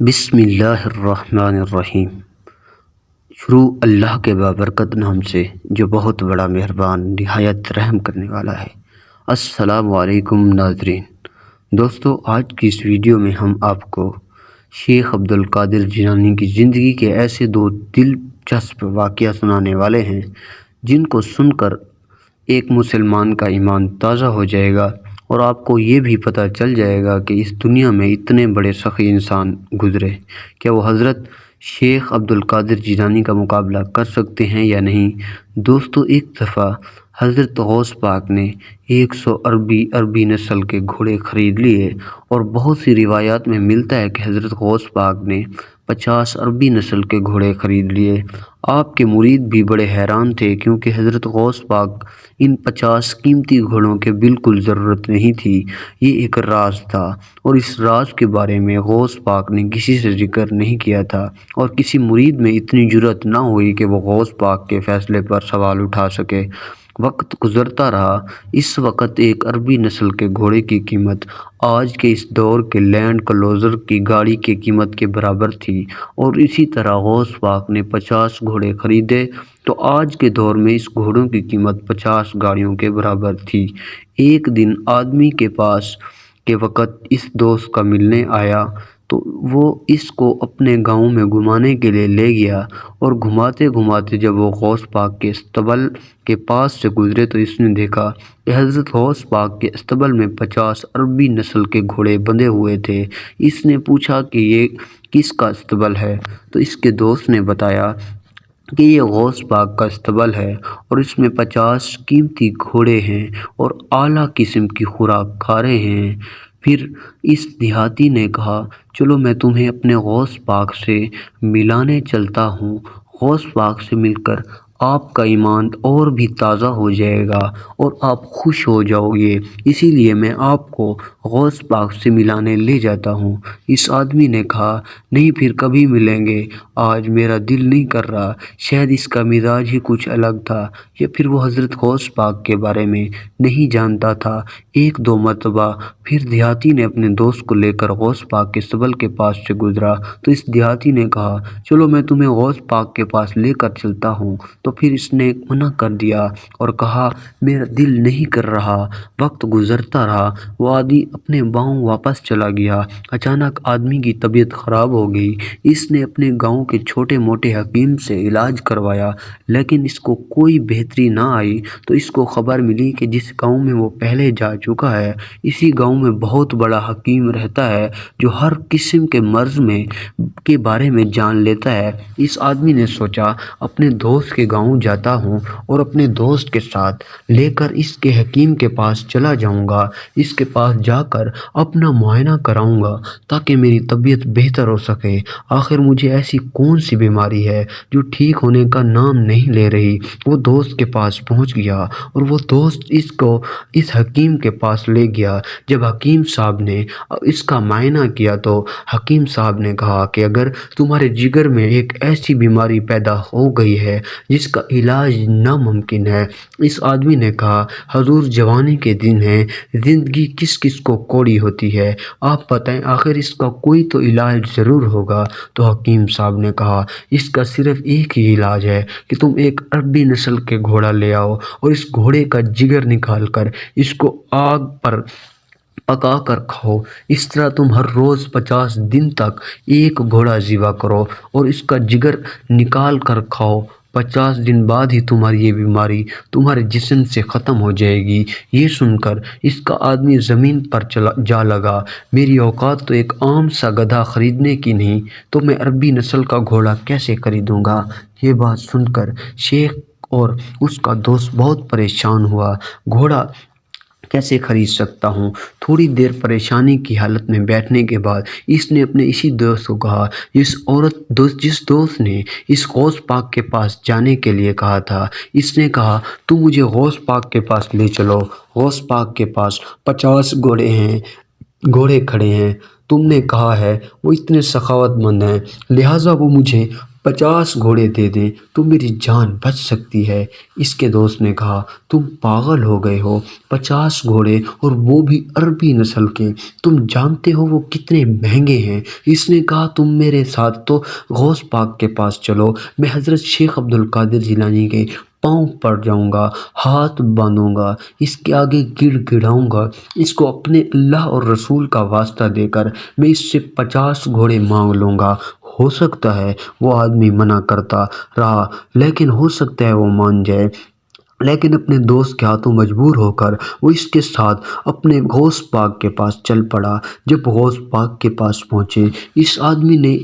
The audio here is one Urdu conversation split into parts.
بسم اللہ الرحمن الرحیم۔ شروع اللہ کے بابرکت نام سے جو بہت بڑا مہربان نہایت رحم کرنے والا ہے۔ السلام علیکم ناظرین۔ دوستو، آج کی اس ویڈیو میں ہم آپ کو شیخ عبدالقادر جیلانی کی زندگی کے ایسے دو دلچسپ واقعہ سنانے والے ہیں جن کو سن کر ایک مسلمان کا ایمان تازہ ہو جائے گا اور آپ کو یہ بھی پتہ چل جائے گا کہ اس دنیا میں اتنے بڑے سخی انسان گزرے، کیا وہ حضرت شیخ عبدالقادر جیلانی کا مقابلہ کر سکتے ہیں یا نہیں۔ دوستو، ایک دفعہ حضرت غوث پاک نے 100 عربی نسل کے گھوڑے خرید لیے، اور بہت سی روایات میں ملتا ہے کہ حضرت غوث پاک نے 50 عربی نسل کے گھوڑے خرید لیے۔ آپ کے مرید بھی بڑے حیران تھے، کیونکہ حضرت غوث پاک ان 50 قیمتی گھوڑوں کے بالکل ضرورت نہیں تھی۔ یہ ایک راز تھا، اور اس راز کے بارے میں غوث پاک نے کسی سے ذکر نہیں کیا تھا، اور کسی مرید میں اتنی جرأت نہ ہوئی کہ وہ غوث پاک کے فیصلے پر سوال اٹھا سکے۔ وقت گزرتا رہا۔ اس وقت ایک عربی نسل کے گھوڑے کی قیمت آج کے اس دور کے لینڈ کروزر کی گاڑی کی قیمت کے برابر تھی، اور اسی طرح غوث پاک نے 50 گھوڑے خریدے تو آج کے دور میں اس گھوڑوں کی قیمت 50 گاڑیوں کے برابر تھی۔ ایک دن آدمی کے پاس کے وقت اس دوست کا ملنے آیا تو وہ اس کو اپنے گاؤں میں گھمانے کے لیے لے گیا، اور گھماتے گھماتے جب وہ غوث پاک کے استبل کے پاس سے گزرے تو اس نے دیکھا کہ حضرت غوث پاک کے استبل میں 50 عربی نسل کے گھوڑے بندھے ہوئے تھے۔ اس نے پوچھا کہ یہ کس کا استبل ہے، تو اس کے دوست نے بتایا کہ یہ غوث پاک کا استبل ہے، اور اس میں 50 قیمتی گھوڑے ہیں اور اعلیٰ قسم کی خوراک کھا رہے ہیں۔ پھر اس دیہاتی نے کہا، چلو میں تمہیں اپنے غوث پاک سے ملانے چلتا ہوں۔ غوث پاک سے مل کر آپ کا ایمان اور بھی تازہ ہو جائے گا اور آپ خوش ہو جاؤ گے، اسی لیے میں آپ کو غوث پاک سے ملانے لے جاتا ہوں۔ اس آدمی نے کہا، نہیں، پھر کبھی ملیں گے، آج میرا دل نہیں کر رہا۔ شاید اس کا مزاج ہی کچھ الگ تھا، یا پھر وہ حضرت غوث پاک کے بارے میں نہیں جانتا تھا۔ ایک دو مرتبہ پھر دیہاتی نے اپنے دوست کو لے کر غوث پاک کے استبل کے پاس سے گزرا تو اس دیہاتی نے کہا، چلو میں تمہیں غوث پاک کے پاس لے کر چلتا ہوں، تو پھر اس نے منع کر دیا اور کہا، میرا دل نہیں کر رہا۔ وقت گزرتا رہا، وہ آدمی اپنے گاؤں واپس چلا گیا۔ اچانک آدمی کی طبیعت خراب ہو گئی۔ اس نے اپنے گاؤں کے چھوٹے موٹے حکیم سے علاج کروایا، لیکن اس کو کوئی بہتری نہ آئی۔ تو اس کو خبر ملی کہ جس گاؤں میں وہ پہلے جا چکا ہے، اسی گاؤں میں بہت بڑا حکیم رہتا ہے جو ہر قسم کے مرض کے بارے میں جان لیتا ہے۔ اس آدمی نے سوچا، اپنے دوست کے گاؤں جاتا ہوں اور اپنے دوست کے ساتھ لے کر اس کے حکیم کے پاس چلا جاؤں گا، اس کے پاس جا کر اپنا معائنہ کراؤں گا تاکہ میری طبیعت بہتر ہو سکے۔ آخر مجھے ایسی کون سی بیماری ہے جو ٹھیک ہونے کا نام نہیں لے رہی۔ وہ دوست کے پاس پہنچ گیا، اور وہ دوست اس کو اس حکیم کے پاس لے گیا۔ جب حکیم صاحب نے اس کا معائنہ کیا تو حکیم صاحب نے کہا کہ اگر تمہارے جگر میں ایک ایسی بیماری پیدا ہو گئی ہے جس کا علاج ناممکن ہے۔ اس آدمی نے کہا، حضور جوانی کے دن ہیں، زندگی کس کس کو کوڑی ہوتی ہے، آپ بتائیں، آخر اس کا کوئی تو علاج ضرور ہوگا۔ تو حکیم صاحب نے کہا، اس کا صرف ایک ہی علاج ہے کہ تم ایک عربی نسل کے گھوڑا لے آؤ، اور اس گھوڑے کا جگر نکال کر اس کو آگ پر پکا کر کھاؤ۔ اس طرح تم ہر روز 50 دن تک ایک گھوڑا ذبح کرو اور اس کا جگر نکال کر کھاؤ۔ 50 دن بعد ہی تمہاری یہ بیماری تمہارے جسم سے ختم ہو جائے گی۔ یہ سن کر اس کا آدمی زمین پر جا لگا، میری اوقات تو ایک عام سا گدھا خریدنے کی نہیں، تو میں عربی نسل کا گھوڑا کیسے خریدوں گا۔ یہ بات سن کر شیخ اور اس کا دوست بہت پریشان ہوا، گھوڑا کیسے خرید سکتا ہوں۔ تھوڑی دیر پریشانی کی حالت میں بیٹھنے کے بعد اس نے اپنے اسی دوست کو کہا، جس دوست نے اس غوث پاک کے پاس جانے کے لیے کہا تھا، اس نے کہا، تم مجھے غوث پاک کے پاس لے چلو۔ غوث پاک کے پاس 50 گھوڑے کھڑے ہیں، تم نے کہا ہے وہ اتنے سخاوت مند ہیں، لہٰذا وہ مجھے 50 گھوڑے دے دیں تو میری جان بچ سکتی ہے۔ اس کے دوست نے کہا تم پاگل ہو گئے ہو، 50 گھوڑے اور وہ بھی عربی نسل کے، تم جانتے ہو وہ کتنے مہنگے ہیں۔ اس نے کہا تم میرے ساتھ تو غوث پاک کے پاس چلو، میں حضرت شیخ عبد القادر جیلانی کے پاؤں پڑ جاؤں گا، ہاتھ باندھوں گا، اس کے آگے گڑ گڑاؤں گا، اس کو اپنے اللہ اور رسول کا واسطہ دے کر میں اس سے 50 گھوڑے مانگ لوں گا۔ ہو سکتا ہے وہ آدمی منع کرتا رہا، لیکن ہو سکتا ہے وہ مان جائے۔ لیکن اپنے دوست کے ہاتھوں مجبور ہو کر وہ اس کے ساتھ اپنے غوث پاک کے پاس چل پڑا۔ جب غوث پاک کے پاس پہنچے، اس آدمی نے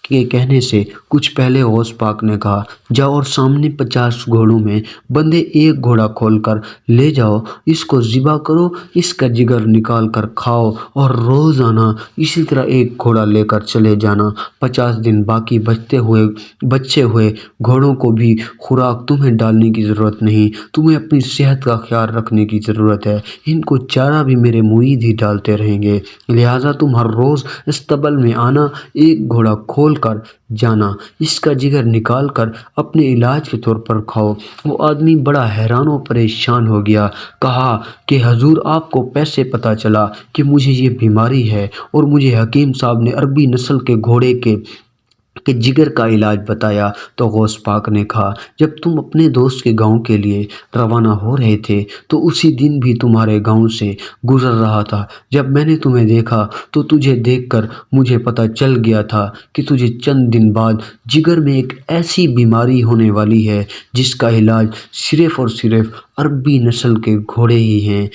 کے کہنے سے کچھ پہلے غوث پاک نے کہا جاؤ اور سامنے 50 گھوڑوں میں بندے ایک گھوڑا کھول کر لے جاؤ، اس کو ذبح کرو، اس کا جگر نکال کر کھاؤ اور روزانہ اسی طرح ایک گھوڑا لے کر چلے جانا۔ 50 دن باقی بچے ہوئے گھوڑوں کو بھی خوراک تمہیں ڈالنے کی ضرورت نہیں، تمہیں اپنی صحت کا خیال رکھنے کی ضرورت ہے، ان کو چارہ بھی میرے مرید ہی ڈالتے رہیں گے، لہٰذا تم ہر روز استبل میں آنا، ایک گھوڑا کھول کر جانا، اس کا جگر نکال کر اپنے علاج کے طور پر کھاؤ۔ وہ آدمی بڑا حیران و پریشان ہو گیا، کہا کہ حضور آپ کو کیسے پتہ چلا کہ مجھے یہ بیماری ہے؟ اور مجھے حکیم صاحب نے عربی نسل کے گھوڑے کے جگر کا علاج بتایا۔ تو غوث پاک نے کہا جب تم اپنے دوست کے گاؤں کے لیے روانہ ہو رہے تھے تو اسی دن بھی تمہارے گاؤں سے گزر رہا تھا، جب میں نے تمہیں دیکھا تو تجھے دیکھ کر مجھے پتہ چل گیا تھا کہ تجھے چند دن بعد جگر میں ایک ایسی بیماری ہونے والی ہے جس کا علاج صرف اور صرف عربی نسل کے گھوڑے ہی ہیں،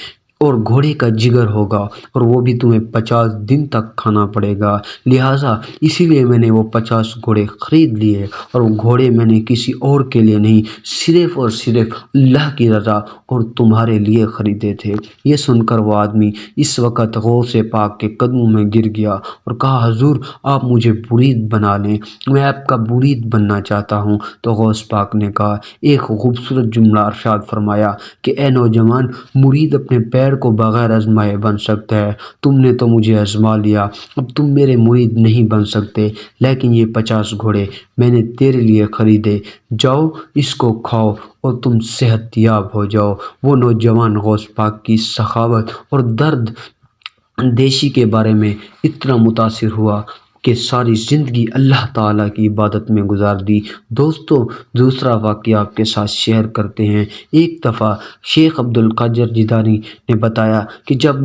اور گھوڑے کا جگر ہوگا، اور وہ بھی تمہیں 50 دن تک کھانا پڑے گا، لہٰذا اسی لیے میں نے وہ 50 گھوڑے خرید لیے، اور وہ گھوڑے میں نے کسی اور کے لیے نہیں، صرف اور صرف اللہ کی رضا اور تمہارے لیے خریدے تھے۔ یہ سن کر وہ آدمی اس وقت غوث پاک کے قدموں میں گر گیا اور کہا حضور آپ مجھے مرید بنا لیں، میں آپ کا مرید بننا چاہتا ہوں۔ تو غوث پاک نے کہا ایک خوبصورت جملہ ارشاد فرمایا کہ اے نوجوان، مرید اپنے پیر کو بغیر آزمائے بن سکتا ہے، تم نے تو مجھے آزما لیا، اب تم میرے مرید نہیں بن سکتے، لیکن یہ 50 گھوڑے میں نے تیرے لیے خریدے، جاؤ اس کو کھاؤ اور تم صحت یاب ہو جاؤ۔ وہ نوجوان غوث پاک کی سخاوت اور درد اندیشی کے بارے میں اتنا متاثر ہوا کہ ساری زندگی اللہ تعالیٰ کی عبادت میں گزار دی۔ دوستو دوسرا واقعہ آپ کے ساتھ شیئر کرتے ہیں۔ ایک دفعہ شیخ عبد القادر جیلانی نے بتایا کہ جب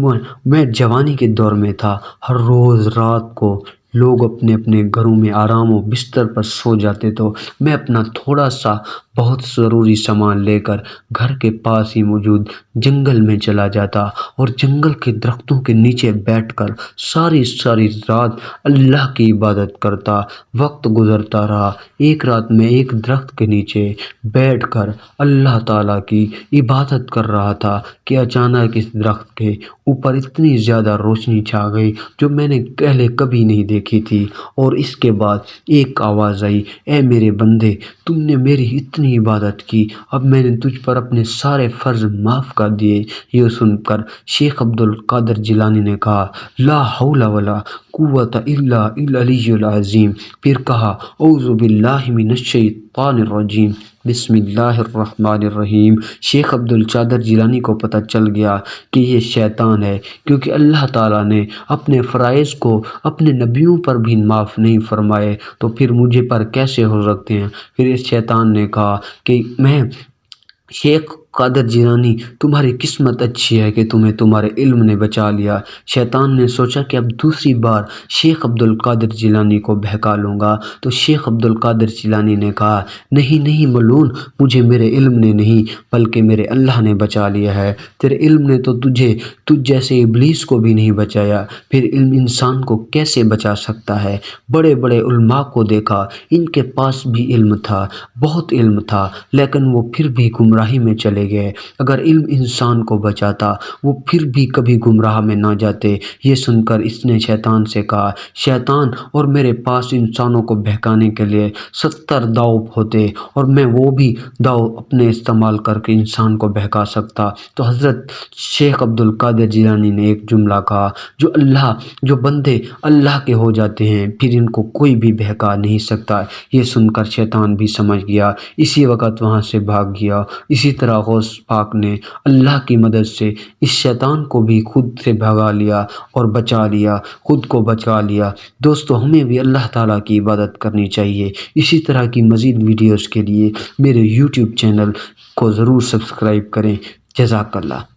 میں جوانی کے دور میں تھا، ہر روز رات کو لوگ اپنے اپنے گھروں میں آرام و بستر پر سو جاتے تو میں اپنا تھوڑا سا بہت ضروری سامان لے کر گھر کے پاس ہی موجود جنگل میں چلا جاتا اور جنگل کے درختوں کے نیچے بیٹھ کر ساری رات اللہ کی عبادت کرتا۔ وقت گزرتا رہا، ایک رات میں ایک درخت کے نیچے بیٹھ کر اللہ تعالیٰ کی عبادت کر رہا تھا کہ اچانک اس درخت کے اوپر اتنی زیادہ روشنی چھا گئی جو میں نے پہلے کبھی نہیں دیکھی تھی، اور اس کے بعد ایک آواز آئی اے میرے بندے، تم نے میری اتنی عبادت کی، اب میں نے تجھ پر اپنے سارے فرض معاف کر دیے۔ یہ سن کر شیخ عبد القادر جیلانی نے کہا لا حول ولا قوت الا العلی العظیم، پھر کہا اعوذ باللہ من الشیطان الرجیم، بسم اللہ الرحمن الرحیم۔ شیخ عبد القادر جیلانی کو پتہ چل گیا کہ یہ شیطان ہے، کیونکہ اللہ تعالیٰ نے اپنے فرائض کو اپنے نبیوں پر بھی معاف نہیں فرمائے تو پھر مجھے پر کیسے ہو سکتے ہیں؟ پھر اس شیطان نے کہا کہ میں شیخ قادر جیلانی تمہاری قسمت اچھی ہے کہ تمہیں تمہارے علم نے بچا لیا۔ شیطان نے سوچا کہ اب دوسری بار شیخ عبد القادر جیلانی کو بہکا لوں گا، تو شیخ عبد القادر جیلانی نے کہا نہیں ملعون، مجھے میرے علم نے نہیں بلکہ میرے اللہ نے بچا لیا ہے، تیرے علم نے تو تجھ جیسے ابلیس کو بھی نہیں بچایا، پھر علم انسان کو کیسے بچا سکتا ہے؟ بڑے بڑے علماء کو دیکھا، ان کے پاس بھی علم تھا، بہت علم تھا، لیکن وہ پھر بھی گمراہی میں چلے ڈالے گئے۔ اگر علم انسان کو بچاتا وہ پھر بھی کبھی گمراہ میں نہ جاتے۔ یہ سن کر اس نے شیطان سے کہا، شیطان اور میرے پاس انسانوں کو بہکانے کے لیے 70 داؤ ہوتے اور میں وہ بھی داؤ اپنے استعمال کر کے انسان کو بہکا سکتا۔ تو حضرت شیخ عبد القادر جیلانی نے ایک جملہ کہا، جو بندے اللہ کے ہو جاتے ہیں پھر ان کو کوئی بھی بہکا نہیں سکتا۔ یہ سن کر شیطان بھی سمجھ گیا، اسی وقت وہاں سے بھاگ گیا۔ اسی طرح غوث پاک نے اللہ کی مدد سے اس شیطان کو بھی خود سے بھگا لیا اور بچا لیا، خود کو بچا لیا۔ دوستو ہمیں بھی اللہ تعالیٰ کی عبادت کرنی چاہیے۔ اسی طرح کی مزید ویڈیوز کے لیے میرے YouTube چینل کو ضرور سبسکرائب کریں۔ جزاک اللہ۔